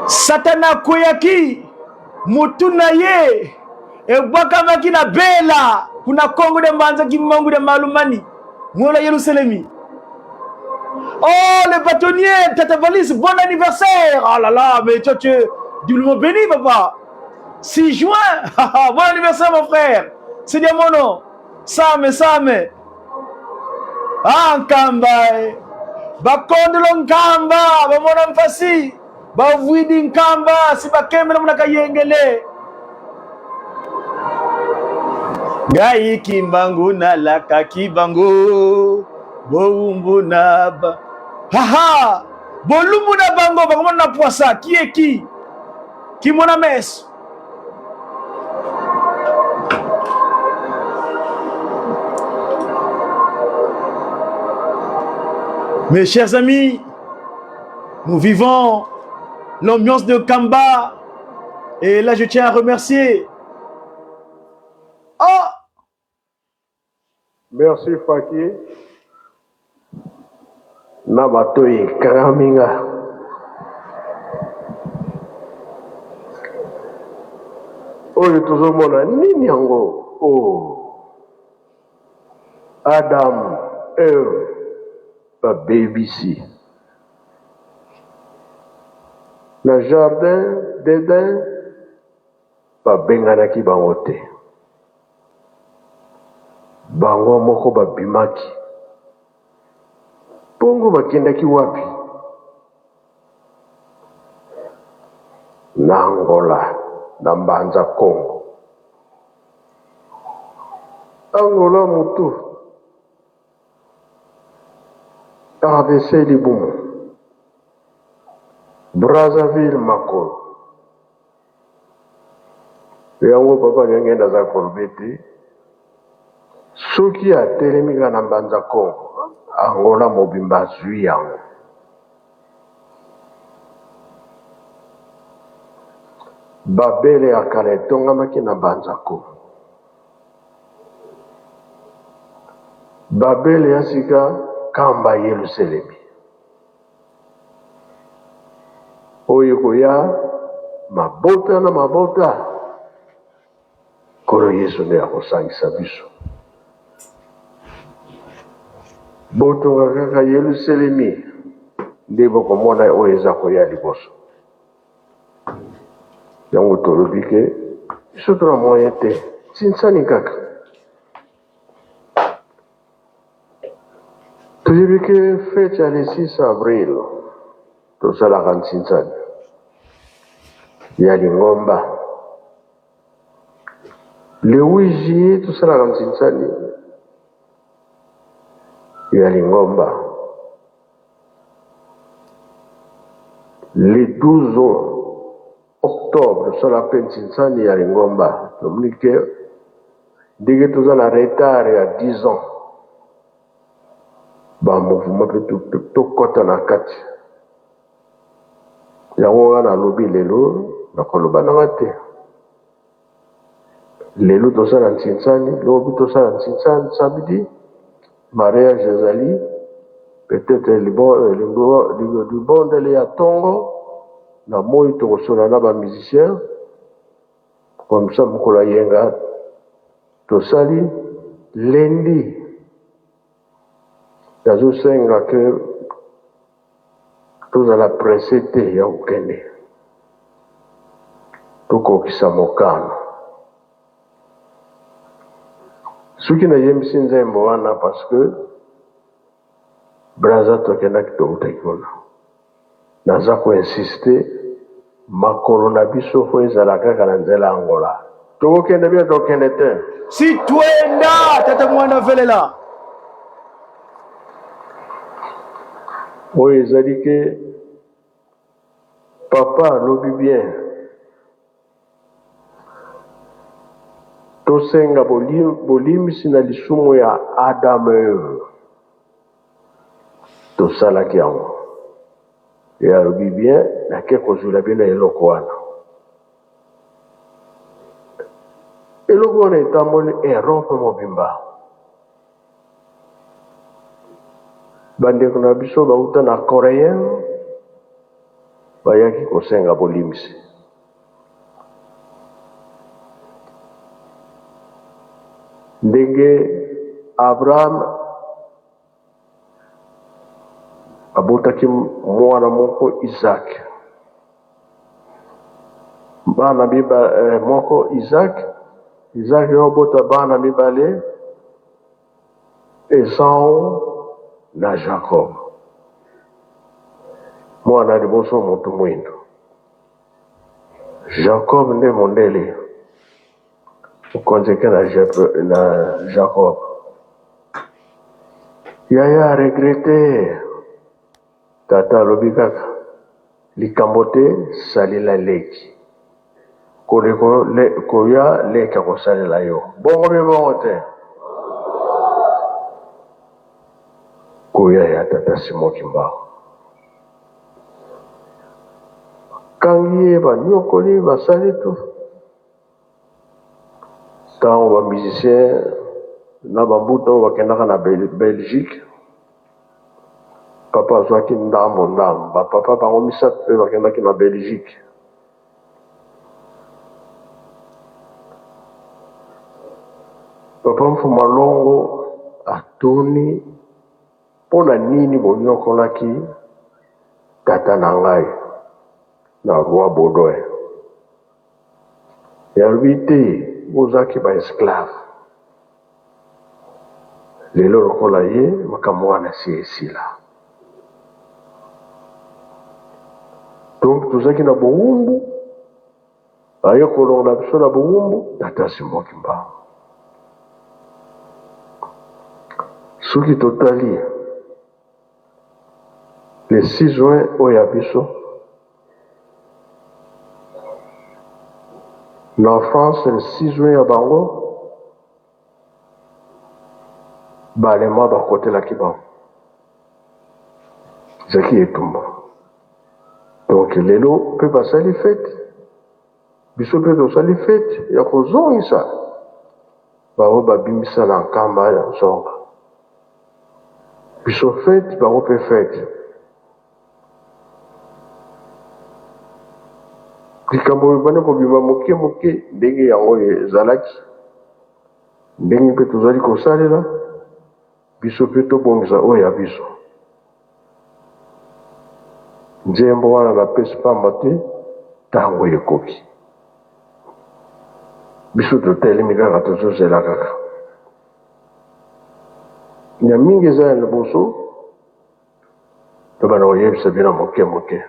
Satana Koyaki, Mutuna ye, Ebwaka Makina Bela, Kuna Kongo de Manza Kimbangu de Malumani, Mola Yerusalemi. Oh, le bâtonnier, Tata Valise, bon anniversaire! Oh là là, mais toi, tu es doublement béni, papa. 6 juin, bon anniversaire, mon frère. C'est bien mon nom. Same. Nkamba, Bakondolo Nkamba, Bamona Mfasi. Bavwidi Nkamba, Sibakeme na Kayengele. Gai Kimbangu na laka Kibangu, Boumbu na ba. Bolumbu na bango, Bakomona na poisa, qui est qui? Qui mona messe? Mes chers amis, nous vivons l'ambiance de Kamba. Et là, je tiens à remercier Merci Faki. Nabatoi Karaminga. Oyo tozomona nini yango? Oh. Adam, Eve, ba BBC. Na jardin d'Eden, ba benganaki bango te. Bango moko ba bimaki. Bongo bakendaki wapi? Na Angola, na Mbanza Congo. Angola mutu. RDC Libumu. Brazzaville Makolo. Yango papa nyangenda za korbeti. Soki atelemi na Mbanza Congo. Angola mobimba zui yango. Babele akala etongamaki na Mbanza Congo. Babele ya sika kamba Yerusalemi. Oyo koya mabota na mabota. Kolo Yesu ne akosangisa biso. Botonga kaka Yerusalemi. Ndebo komona oyo eza koya liboso. Yango tolobi ke biso tona moyen te. Tinsani kaka. Toyebi ke fete ya le 6 avril tosalaka ntinsani ya Lingomba. Le 8 juillet tosalaka ntinsani ya Lingomba. Le 12 octobre tosalaka ntinsani ya Lingomba. Tomoni ke ndenge toza na retard ya 10 ans. Ba mouvement pe tokota na kati. Yango wana lobi lelo nakoloba nanga te. Lelo tosala ntinsani, lobi tosala ntinsani samedi. Mariage ezali peut-être du bondele ya Tongo na moi tokosola na ba musiciens comme ça mukolo yenga tosali lundi. Yazo senga que tozala pressé te ya ukende. Tokokisa mokano. Soki na yemisi nzembo wana parce que Braza tokendaki toutakona. Naza ko insister makolo na biso fo ezala kaka na nzela Angola. Tokokende bia tokende te. Si twenda tata mwana velela. Oyo ezali ke papa alobi bien. Tosenga bolimisi na lisumu ya Adam Eve. Tosalaki yango. Et alobi bien nake kozula bino eloko wana. Eloko wana etamboli erompe mobimba. Bandeko na biso bauta na Coréen bayaki kosenga bolimisi. Ndenge Abraham abotaki mwana moko Isaac. Bana moko Isaac yobota bana mibale Esau na Jacob. Mwana liboso motu mwindo. Jacob nde mondele. Ukonzeke na Jacob. Yaya regrette. Tata lobi kaka. Likambo te salila leki. Koya leka kosalela yo. Bongo bongo te. Koya ya tata Simon Kimbao. Kangiye ba nyokoli basali tu. Tant ba musicien na bambuto bakendaka na Belgique. Papa azwaki ndambo bapapa bango misato mpe bakendaki na Belgique. Papa Mfuma Longo atoni mpona nini bonyokolaki tata na ngai na roi Baudouin. Yalobi te bozalaki baesclave. Lelo lokola ye makambo wana si esila. Donc tozalaki na bowumbu aye kolongola biso na bowumbu tata asimoki mbango. Soki totali le 6 juin oyo ya biso na France, le 6 juin ya bango balema bakotelaki bango ezalaki etumba. Donc lelo mpe basali fete, biso mpe tosali fete ya kozongisa bango babimisa na nkamba ya nzonga. Biso fete bango mpe fete. Likambo bana kobima moke moke ndenge yango ezalaki, ndenge mpe tozali kosalela biso mpe tobongisa oyo ya biso. Nzembo wana napesi pamba te ntango ekoki. Biso totelemi kaka tozozela kaka. Ya mingi eza ya liboso tobana koyebisa bino moke moke.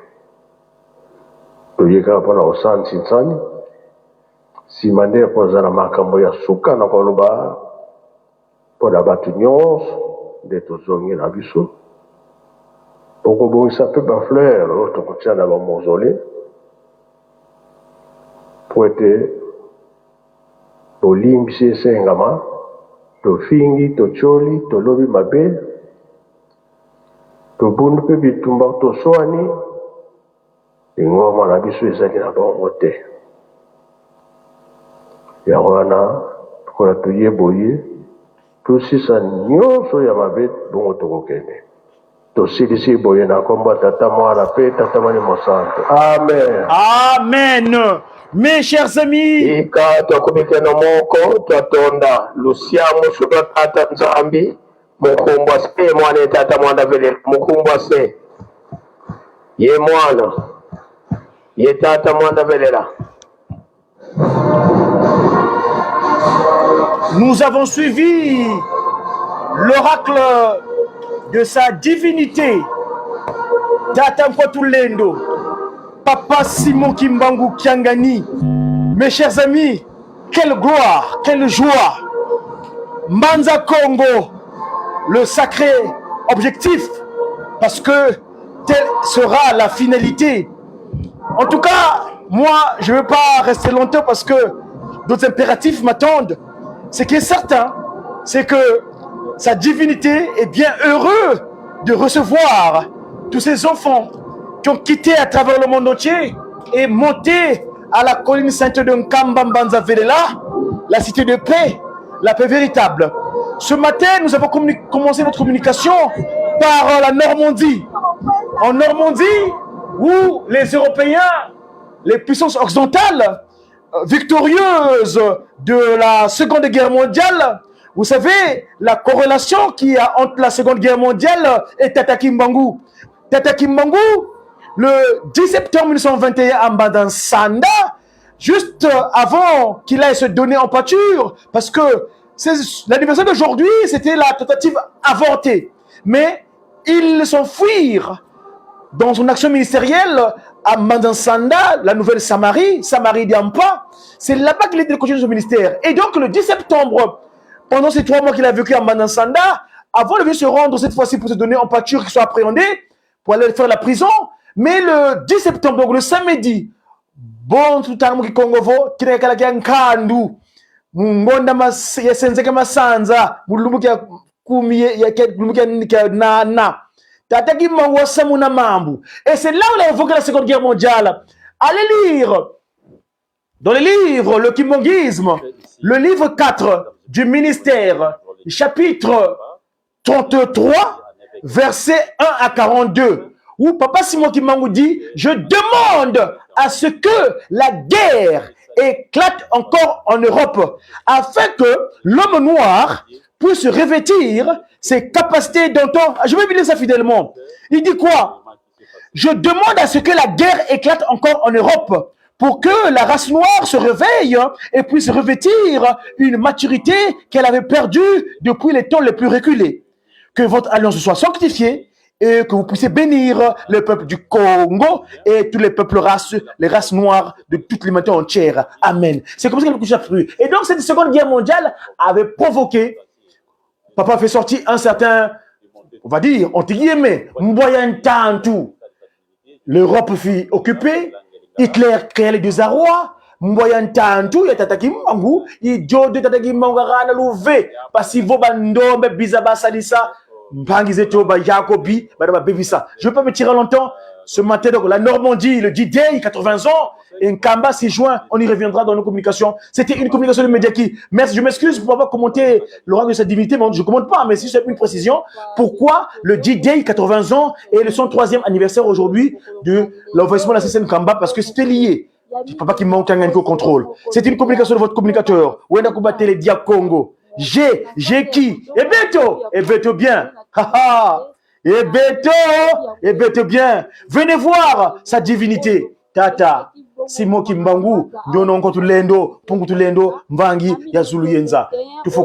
Toyeka mpona kosantisani nsima nde kozala makambo ya suka na koloba mpona bato nyonso nde tozongi na biso. Okobongisa mpe bafleur oyo tokotia na bamozole po ete tolimbisi esengama, tofingi, totioli, tolobi mabe, tobundu mpe bitumba toswani, ingoma na biso ezali na bongo te. Yango wana tokola toyeboye tosisa nyonso ya mabe bongo tokokende. Tosilisi boye na kombo tata mwana pe tata mwana mosanto. Amen. Amen. Mes chers amis, ika tokubike no moko twatonda lusia musu tata nzambi mukumbwa se mwana tata mwana vele mukumbwa se ye mwana ye tata mwana velela. nous avons suivi l'oracle de sa divinité, Tata Mkwatulendo, Papa Simon Kimbangu Kiangani. Mes chers amis, quelle gloire, quelle joie. Mbanza Congo, le sacré objectif, parce que telle sera la finalité. En tout cas, moi, je ne veux pas rester longtemps parce que d'autres impératifs m'attendent. Ce qui est certain, c'est que sa divinité est bien heureux de recevoir tous ces enfants qui ont quitté à travers le monde entier et monté à la colline sainte de Nkamba Mbanza Velela, la cité de paix, la paix véritable. Ce matin, nous avons commencé notre communication par la Normandie. En Normandie, où les Européens, les puissances occidentales, victorieuses de la Seconde Guerre mondiale, vous savez, la corrélation qu'il y a entre la Seconde Guerre mondiale et Tata Kimbangu. Tata Kimbangu, le 10 septembre 1921 à Mbadansanda, juste avant qu'il aille se donner en pâture, parce que l'anniversaire d'aujourd'hui, c'était la tentative avortée. Mais ils s'enfuirent dans son action ministérielle à Mbadansanda, la nouvelle Samarie, Samarie d'Ampa. C'est là-bas qu'il était continué son ministère. Et donc, le 10 septembre, pendant ces 3 mois qu'il a vécu à Mbadansanda, avant de venir se rendre cette fois-ci pour se donner en pâture, qu'il soit appréhendé, pour aller faire la prison. Mais le 10 septembre, donc le samedi, bon tout à l'heure, Congovo, qui n'est qu'à la Kandu, Mbonda Senzeka Masanza, Mulumuka Kumi, Yaket Nana, Tata Kimbangu Samuna Mambu. Et c'est là où il a évoqué la Seconde Guerre mondiale. Allez lire dans le livre, le Kimbanguisme, le livre 4 du ministère chapitre 33, versets 1 à 42, où Papa Simon Kimbangu dit, je demande à ce que la guerre éclate encore en Europe, afin que l'homme noir puisse revêtir ses capacités d'antan. Je vais lire ça fidèlement. Il dit quoi? Je demande à ce que la guerre éclate encore en Europe, pour que la race noire se réveille et puisse revêtir une maturité qu'elle avait perdue depuis les temps les plus reculés. Que votre alliance soit sanctifiée et que vous puissiez bénir le peuple du Congo et tous les peuples les races noires de toute l'humanité entière. Amen. C'est comme ça que le a pris. Et donc, cette seconde guerre mondiale avait provoqué, Papa a fait sortir un certain, on va dire, entre guillemets, Mboyan Tantou. L'Europe fut occupée, Hitler créa le désarroi, Mboyan Tantou, yatataki mangu, idiodo tataki mangara louvé, parce qu'il faut bandombe bizaba salisa, bangizeto ba Jacobi, badaba bebisa. Je ne vais pas me tirer longtemps. Ce matin, donc, la Normandie, le D-Day, 80 ans, et Nkamba s'y joint, on y reviendra dans nos communications. C'était une communication de médias qui... Merci, je m'excuse pour avoir commenté l'oracle de sa divinité, mais je ne commente pas, mais si c'est une précision, pourquoi le D-Day, 80 ans, et le 103e anniversaire aujourd'hui de l'envahissement de la CCN Nkamba, parce que c'était lié. C'est Papa qui manque un contrôle. C'est une communication de votre communicateur. Wenda Kuba Télé Dia Congo. J'ai qui? Et Beto bien. Haha. Et Beto bien. Venez voir sa divinité. Tata. Simo Kimbangu. Ndono Nkotulendo. Pungutulendo. Mvangi. Yazulu Yenza.